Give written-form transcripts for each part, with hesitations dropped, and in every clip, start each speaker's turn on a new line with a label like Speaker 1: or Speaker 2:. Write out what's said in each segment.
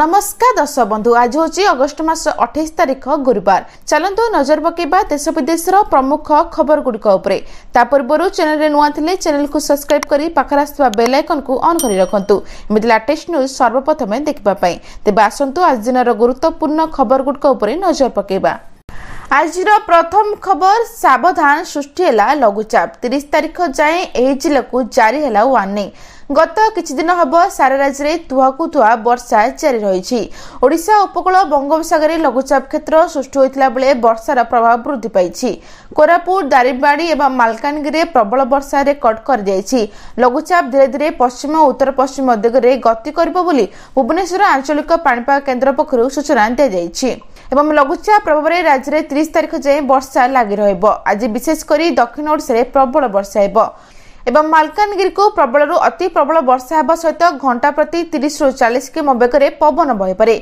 Speaker 1: नमस्कार दर्शक बंधु, आज हूँ अगस्ट मास 28 तारिख गुरुवार। चलतु नजर पकेबा देश विदेश प्रमुख खबर गुड़िक पूर्व चैनल नुआ थे चैनल को सब्सक्राइब कर पाखर आसुवा बेल आइकन को ऑन कर रखु। एमती लेटेस्ट न्यूज सर्वप्रथम देखापी तेज आसतु आज दिन गुरुत्वपूर्ण खबर गुड़िक नजर पकेबा। आज प्रथम खबर सावधान सृष्टि है लघुचाप 30 तारिख जाए यह जिला को जारी है वार्निंग। गत किछि दिन हब सारा राज्य में तुहाकु तुहा वर्षा जारी रही। ओडिशा उपकूल बंगोपसागर लघुचाप क्षेत्र सृष्टि होता बेले वर्षार प्रभाव वृद्धि पाई। कोरापुट दारिंगबाड़ी और मालकानगिरी प्रबल वर्षा रेकर्ड कर दिया। लघुचाप धीरे धीरे पश्चिम और उत्तर पश्चिम दिगरे गति करिबो बोली भुवनेश्वर आंचलिक पाणीपाग केन्द्र पक्षरु सूचना दी जाइछि। एवं लघुचाप प्रभाव में राज्य में 30 तारिख जाए वर्षा लगी रहिबो। आज विशेषकर दक्षिण ओडिशा रे प्रबल वर्षा हेबो एवं मालकानगिरी को प्रबल अति प्रबल वर्षा हेबा सहित घंटा प्रति 30 ରୁ 40 किमी बेगरे पवन बहिपारे।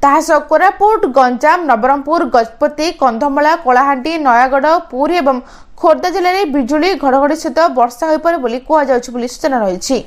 Speaker 1: ताहासह कोरापुट गंजाम नवरंगपुर गजपति कंधमाला कलाहांडी नयागढ़ पुरी एवं खोर्धा जिले में बिजुली घड़घड़ी सहित वर्षा होइपारे बोली कुहाଯାଉଛି बोली सूचना रही।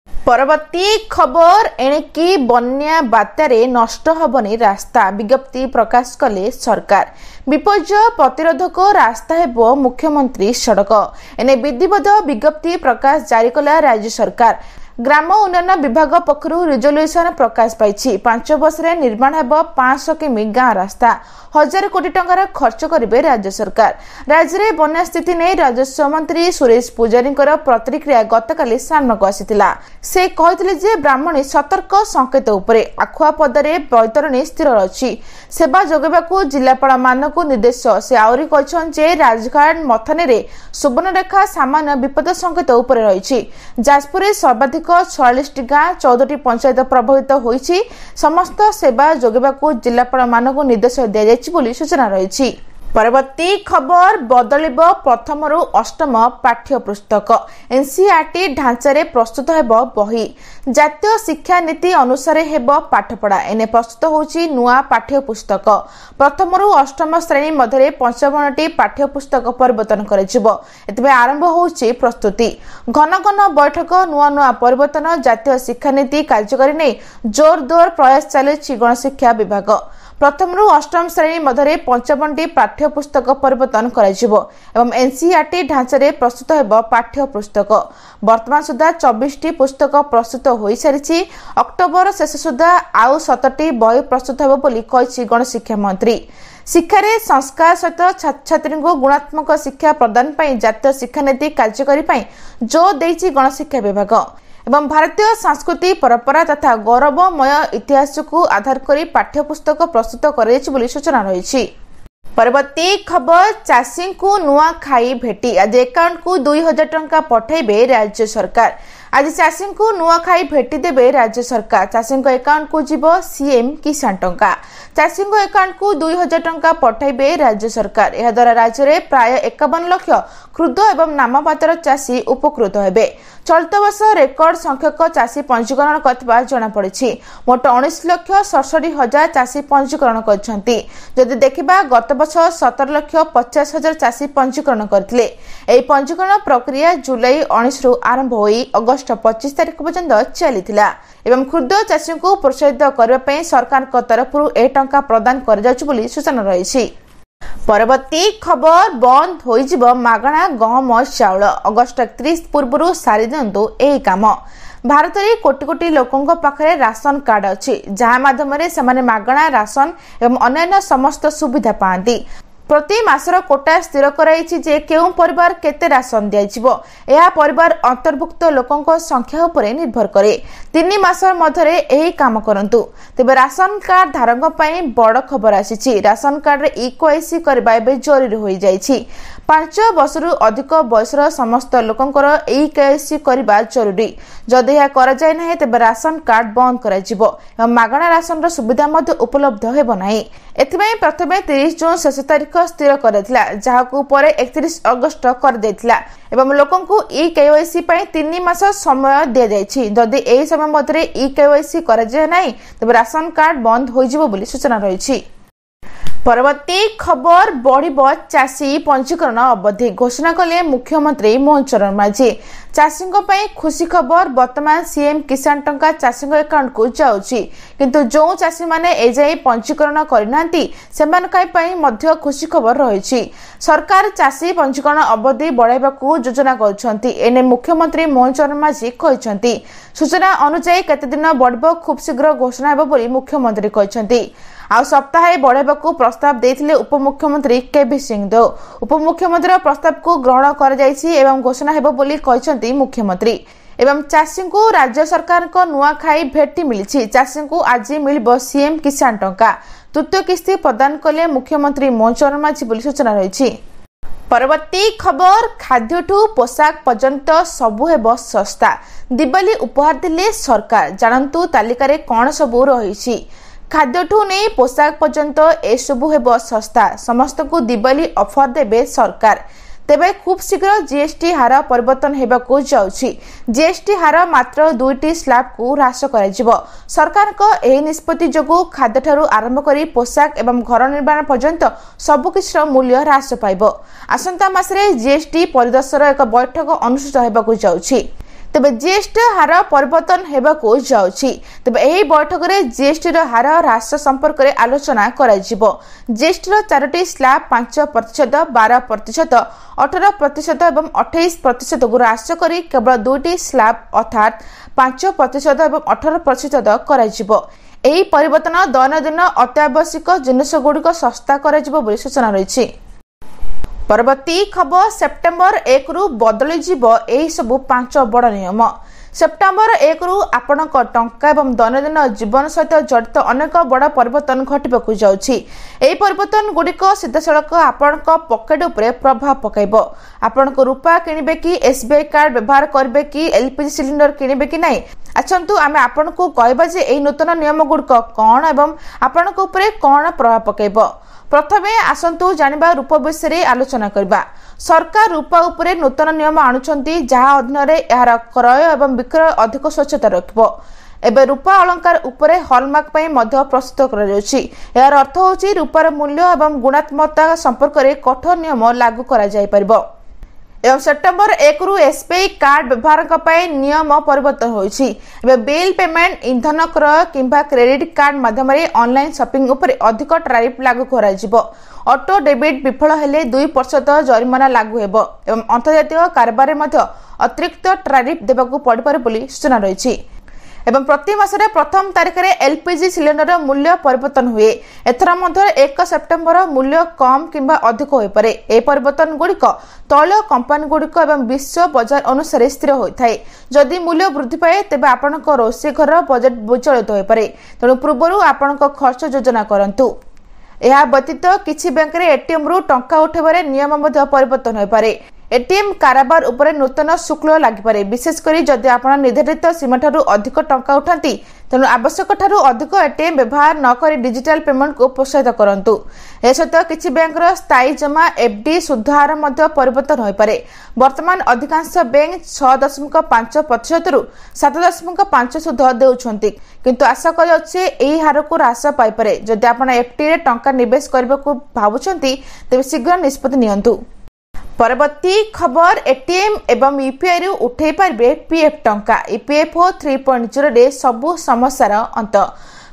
Speaker 1: परवर्ती खबर एणिकी बन्या बात्यारे नष्ट हबनी रास्ता विज्ञप्ति प्रकाश कले सरकार। विपर्यय प्रतिरोधक रास्ता हेबो मुख्यमंत्री सड़क एने विधिवत विज्ञप्ति प्रकाश जारी कला राज्य सरकार। ग्राम उन्नयन विभाग पक्षरु रिजोल्यूशन प्रकाश पाई। 5 वर्ष रे निर्माण हेबो 500 किमी गाँ रास्ता 1000 कोटी टंकार खर्च करिवे राज्य सरकार। राज्य में बन्या स्थिति नहीं राजस्व मंत्री सुरेश पुजारी प्रतिक्रिया गतकाली सामनाକୁ आसीथिला। से कहथिले जे ब्राह्मणी सतर्क संकेत उपरे आखुआ पदरे बैतरणी स्थिर अछि। सेवा जोगेबाकू जिलापाल मानकू निर्देश। से आउरी कहछन जे राजघाट मथने रे सुवर्णरेखा सामान्य विपद संकेत उपरे रहिछि। जाजपुर रे सर्वाधिक 46 गाँ 14 पंचायत प्रभावित होइछि। समस्त सेवा जोगेबाकू जिलापाल मानकू निर्देश दिया बोली सूचना रही। परवर्ती खबर बदलिब प्रथम रु अष्टम पाठ्य पुस्तक एनसीईआरटी ढांचारे प्रस्तुत हेब बही। जातीय शिक्षा नीति अनुसार हेब पाठपढ़ा एने प्रस्तुत होची नुआ पाठ्य पुस्तक। प्रथम रु अष्टम श्रेणी मध्य 55टी पाठ्य पुस्तक परिवर्तन कर आरंभ होची प्रस्तुति। घन घन बैठक नुआ नुआ परिवर्तन जातीय शिक्षा नीति कार्यकारी नहीं जोरदार प्रयास चली गणशिक्षा विभाग। प्रथम रु अष्टम श्रेणी मध्य 55टी पाठ्य पुस्तक परिवर्तन एवं एनसीईआरटी ढांचारे प्रस्तुत हेब पाठ्य पुस्तक। वर्तमान सुधा 24टी पुस्तक प्रस्तुत हो सारी। अक्टोबर शेष सुधा आउ 17टी बही प्रस्तुत हेब बोली कहिछि गणशिक्षा मंत्री। शिक्षा रे संस्कार सहित छात्र छात्री को गुणात्मक शिक्षा प्रदान पई जातीय शिक्षा नीति कार्यकारी पई जोर देइछि गणशिक्षा विभाग। एवं भारतीय संस्कृति परंपरा तथा गौरवमय इतिहास को आधार कर पाठ्यपुस्तक प्रस्तुत कर सूचना रही। परवर्ती खबर चाषी को नुआ खाई भेटी आज अकाउंट को 2000 टंका पठाइबे राज्य सरकार। आज चाषी को नुआ खाई भेटी देबे राज्य सरकार। चाषी अकाउंट को जीव सीएम किसान टंका। चाषी अकाउंट को 2000 टंका पठाइबे राज्य सरकार। यह द्वारा राज्य में प्राय 51 लाख क्षुद्र एवं नाममात्र चाषी उपकृत हेबे। चलित वर्ष रेकर्ड संख्यक चाषी पंजीकरण करथिबा जणा पड़िछि। मोट 19,67,000 चाषी पंजीकरण करछंती। जदि देखिबा गत वर्ष 17,50,000 चाषी पंजीकरण करथिले। एही पंजीकरण प्रक्रिया जुलाई 19 रु आरंभ होई अगस्त 25 तारिख पर्यंत चलीथिला। एवं क्षुद्र चाषी को प्रोत्साहित करबा पई सरकार तरफरु ए टंका प्रदान कर जाउछि बोली सूचना रहिछि। परवर्ती खबर बंद होइजिब मागणा गहम चाउल अगस्ट 31 पूर्व सारी दिंतु एही काम। भारत में कोटी कोटी लोकों पाखरे राशन कार्ड अच्छी जहाँ माध्यम से मागणा राशन एवं अन्य समस्त सुविधा पाती। प्रति मासर कोटा स्थिर कराइछि जे केउं परिवार केते राशन दियाजिबो। यह परिवार अंतर्भुक्त लोकों संख्या उपरे निर्भर करे। 3 मास मध्यरे एही काम करंतु। तेबे राशन कार्ड धारक पई बड़ खबर आसीछि। राशन कार्ड रे इक्वाईसी करबा एबे जरूरी होई जाइछि। 5 वर्षरु अधिक बयसर समस्त लोकंकर इक्वाईसी करबा जरूरी। जदि यह करा जाय नाही तेबे राशन कार्ड बंद करा जिवो एवं मागणा राशन रो सुविधा मध्ये उपलब्ध हेबो नाही। एथिबे प्रथमे 30 जून शेष तारिख स्थिर करथिला जहाकू परे 31 अगस्त कर देथिला एवं लोकन को इक्वाईसी पई 3 मास समय दे जायछि। जदि एही समय मध्ये इक्वाईसी करा जाय नाही तबे राशन कार्ड बंद होई जिवो बोली सूचना रहिछि। परवर्ती खबर बढ़िब चाषी पंजीकरण अवधि घोषणा कले मुख्यमंत्री मोहन चरण मांझी। चाषी खुशी खबर वर्तमान सीएम किसान टंका चाषी अकाउंट को जाउची, किंतु जो चाषी माने एजाई पंजीकरण करना खुशी खबर रही। सरकार चाषी पंजीकरण अवधि बढ़ाइबाकू योजना करछंती। एने मुख्यमंत्री मोहन चरण मांझी कहछंती। सूचना अनुसार केते दिन बढ़िब खूब शीघ्र घोषणा हेबो बोली मुख्यमंत्री कहछंती। आ सप्ताहे बढ़ाइबाकू प्रस्ताव देथिले उपमुख्यमंत्री केबी सिंहदेव। उपमुख्यमंत्री प्रस्ताव को ग्रहण कर जायछि एवं घोषणा हेबो बोली कहछंती मुख्यमंत्री। एवं चाषी को राज्य सरकार को नुआखाई भेटी मिली। चाषी को आज मिलिबो सीएम किसान टंका। तृतीय किस्ती प्रदान कले मुख्यमंत्री मोहन चरण मांझी बोली सूचना रही। परवर्ती खबर खाद्यठू पोशाक पर्यंत सबु हेबो सस्ता। दिवाली उपहार दिले सरकार। जानंतु तालिकारे कोन सबु रही। खाद्यठू नहीं पोशाक पर्यंत एसबू हेबो सस्ता। समस्त को दिवाली ऑफर देबे सरकार। तेबे खूब शीघ्र जीएसटी हार परिवर्तन हेबाकू जाउछि। जीएसटी हार मात्र 2टी स्लैब को ह्रास कराजिबो। सरकार को एही निष्पत्ति जोगु खाद्य ठारू आरंभ करी पोशाक एवं घर निर्माण पर्यंत सबकिछिर मूल्य ह्रास पाइबो। आसंता मासरे जीएसटी परिदर्शर एक बैठक अनुष्ठित हेबाकू जाउछि। तेबे जीएसटी हार परिवर्तन हेबाकू जाउछि। तेबे एही बैठक रे जीएसटी रो हार ह्रास संपर्क रे आलोचना कराजिबो। जीएसटी रो 4टी स्लैब 5%, 12%, 18% एवं 28% को ह्रास करी केवल 2टी स्लैब अर्थात 5% एवं 18% कराजिबो। एही परिवर्तन दैनंदिन अत्यावश्यक जिनिस गुड़िक सस्ता कराजिबो बोली सूचना रही। परवर्ती खबर सेप्टेम्बर 1 रु बदली जीवो एही सबु 5 बड़ नियम। सेप्टेम्बर 1 रु आपणक टंका एवं दैनंदिन जीवन सहित जड़ित अनेक बड़ परिवर्तन घटिबाकू जाउछि। एही परिवर्तन गुड़िक सीधासलख आपणक पकेट उपरे प्रभाव पकाइबो। आपणक रूपा किनिबे कि एसबीआई कार्ड व्यवहार करबे कि एलपीजी सिलिंडर किनिबे कि नहीं। आछंतु आमे आपणकू कहबा जे एही नूतन नियम गुड़िक कोन एवं आपणक उपरे कोन प्रभाव पकाइबो। प्रथमे आसंतु जानिबा रूप विषय आलोचना करबा। सरकार रूपा उपरे नूतन नियम आणुछंती जहा अधीन रे यार क्रय एवं विक्रय अधिक स्वच्छता रखिबो। एबे रूपा अलंकार उपरे हॉलमार्क पई मध्य प्रस्तुत करा जाउछि। यार अर्थ होछि रूपार मूल्य एवं गुणात्मकता संपर्क रे कठोर नियम लागू करा जाय परिबो। एवं सेप्टेम्बर 1 रु एसबीआई कार्ड व्यवहार नियम परिवर्तन होइछि। एबे बिल पेमेंट, ईंधन क्रय किंबा क्रेडिट कार्ड माध्यम ऑनलाइन शॉपिंग उपरे अधिक टैरिफ लागू करा जिवो। ऑटो डेबिट विफल हेले 2% जरिमाना लागू हेबो एवं अंतर्जातीय कारबार मध्ये अतिरिक्त टैरिफ देबाकू पड़िपारे बोली सूचना रही। एवं प्रति मासरे प्रथम तारिख रे एलपीजी सिलिंडर मूल्य परिवर्तन हुए। एथरा मध्य 1 सेप्टेम्बर मूल्य कम किंबा अधिक होई पारे। ए परिवर्तन गुड़िक तैल कंपनी गुड़िक एवं विश्व बजार अनुसार स्थिर होइथाय। जदि मूल्य वृद्धि पाए तेबे आपनक रोषे घर बजेट विचलित होई पारे। तेणु पूर्वरु आपनक खर्च योजना करंतु। यह व्यतीत किछि बैंक रे एटीएम रु टंका उठेबारे नियम मध्ये परिवर्तन होई पारे। एटीएम कारोबार उपरे नूतन शुल्क लागिपारे। विशेषकर जदि आपण निर्धारित सीमा ठारू अधिक टंका उठाती तेणु आवश्यक ठारू अधिक एटीएम व्यवहार न करी डिजिटल पेमेंट को प्रोत्साहित करंतु। ए सहित किछि बैंकर स्थायी जमा एफडी सुध हार मध्ये परिवर्तन होई पारे। वर्तमान अधिकांश बैंक 6.5% रु 7.5% सुध देउछंती, किंतु आशा करि अछि एही हार को ह्रास पाई पारे। जदि आपण एफडी रे टंका निवेश करबाकू भाबुछंती तेबे शीघ्र निष्पत्ति नियंतु। परवर्ती खबर एटीएम एवं यूपीआई रु उठे पारे पीएफ टंका। ईपीएफओ 3.0 रे सबु समस्यार अंत।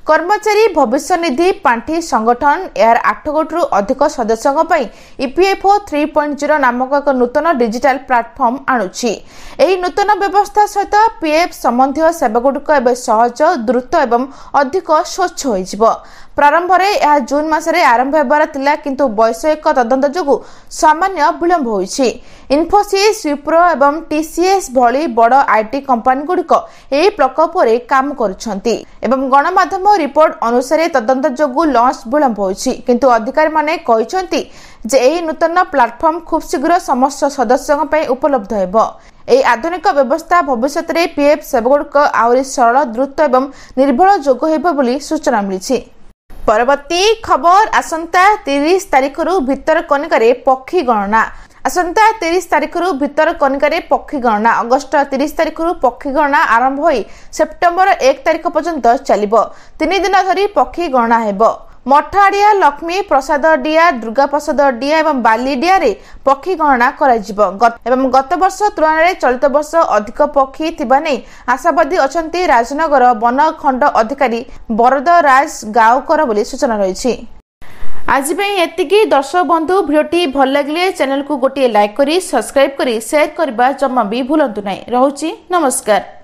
Speaker 1: कर्मचारी भविष्य निधि पांठी संगठन यार 8 कोटी रु अधिक सदस्यों पर ईपीएफओ 3.0 नामक एक नूतन डिजिटल प्लाटफर्म आणुछि। एही नूतन व्यवस्था सहित पीएफ संबंधी सेवागुड़िक एवं सहज, द्रुत एवं अधिक स्वच्छ होइजिबो। प्रारंभ रे यह जून मासरे आरंभ हेबार थिला, किंतु वैषयिक तदंत जोगु सामान्य विलंब होइछि। इन्फोसिस, विप्रो एवं टीसीएस भली बड़ आईटी कंपनी गुड़िक एही प्रकल्प रे काम करुछंती एवं गणमाध्यम रिपोर्ट अनुसार तदंत जोगु लॉन्च विलंब होइछि, किंतु अधिकारी माने कहिसंती जे एही नूतन प्लाटफर्म खूब शीघ्र समस्त सदस्यों पई उपलब्ध हेबो। एही आधुनिक व्यवस्था भविष्य रे पीएफ सेवागुड़िक आउरी सरल, द्रुत एवं निर्भर जोग हेबो बोली सूचना मिलिछि। परवर्ती खबर आसंता 30 तारिख रु भितरकनिका रे पक्षी गणना। आसंता 30 तारिख रु भितरकनिका रे पक्षी गणना। अगस्त 30 तारिख रु पक्षी गणना आरंभ होई सेप्टेम्बर 1 तारिख पर्यंत चलिबो। 3 दिन धरी पक्षी गणना हेबो। मठाड़िया लक्ष्मी प्रसाद डिया दुर्गा प्रसाद डिया एवं बाली डिया रे पक्षी गणना गत वर्ष तुलन में चलित वर्ष अधिक पक्षी थिबा नै आशावादी अछंती राजनगर वन खंड अधिकारी बरद राज गावकर बोली सूचना रही। आज एतिकी दर्शक बंधु भिडियोटी भल लगे चैनल को गोटे लाइक करी सब्सक्राइब करी शेयर करबा जम्मा भी भूलंतु नहीं। रहुची नमस्कार।